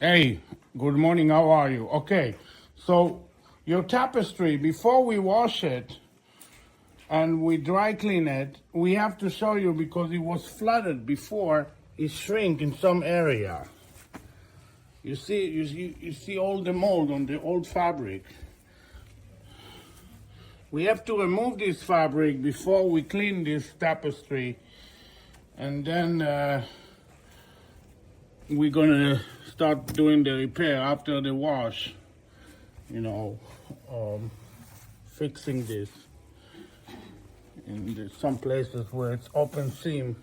Hey, good morning. How are you? Okay, so your tapestry, before we wash it and we dry clean it, we have to show you because it was flooded before. It shrink in some area. You see all the mold on the old fabric. We have to remove this fabric before we clean this tapestry, and then we're gonna start doing the repair after the wash, fixing this. And there's some places where it's open seam.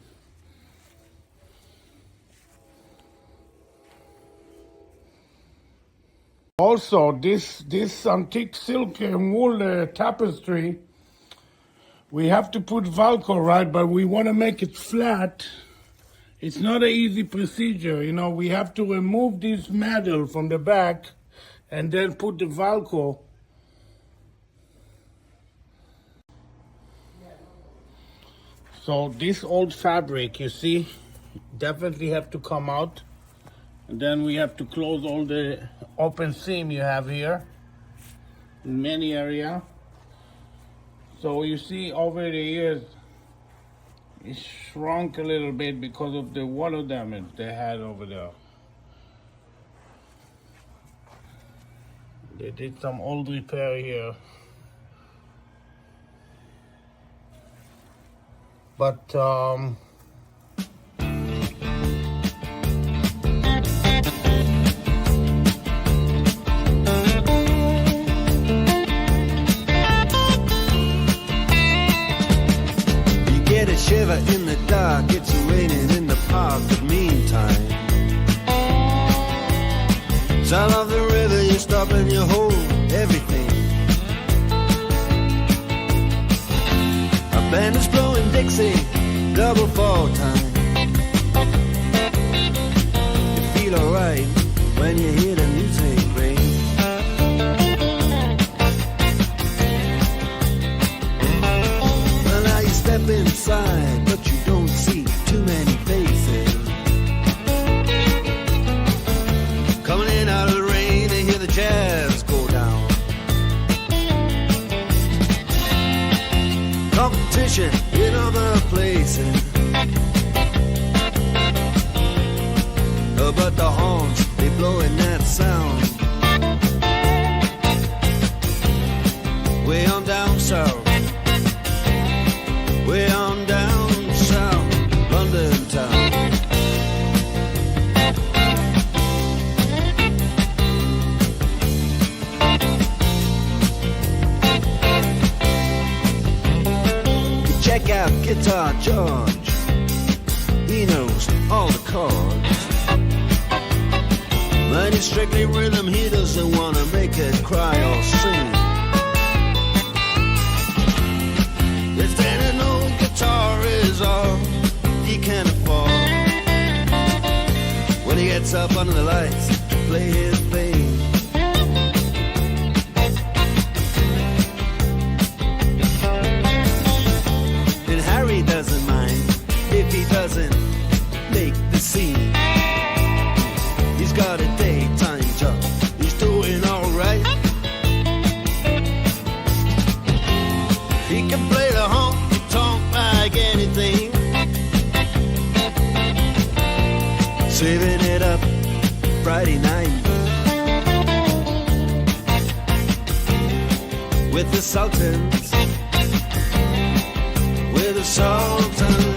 Also, this antique silk and wool tapestry, we have to put Velcro, right? But we want to make it flat. It's not an easy procedure, we have to remove this metal from the back and then put the Velcro. So this old fabric, you see, definitely have to come out. And then we have to close all the open seam you have here in many areas. So you see over the years, it shrunk a little bit because of the water damage they had over there. They did some old repair here. But shiver in the dark, it's raining in the park, but meantime, sound of the river, you stop and you hold everything. A band is blowing Dixie, double fall time. You feel alright when you hear the music ring. Step inside, but you don't see too many faces. Coming in out of the rain, they hear the jazz go down. Competition in other places, but the horns, they blowing that sound. Way on down south, way on down south, London town. You check out Guitar George, he knows all the chords. When it's strictly rhythm, he doesn't want to make it cry or sing. If there no guitar is all he can afford, when he gets up under the lights to play his thing. And Harry doesn't mind if he doesn't make the scene. He's got a daytime job, he's doing alright. He can play the honky-tonk like anything, saving it up Friday night with the Sultans, with the Sultans.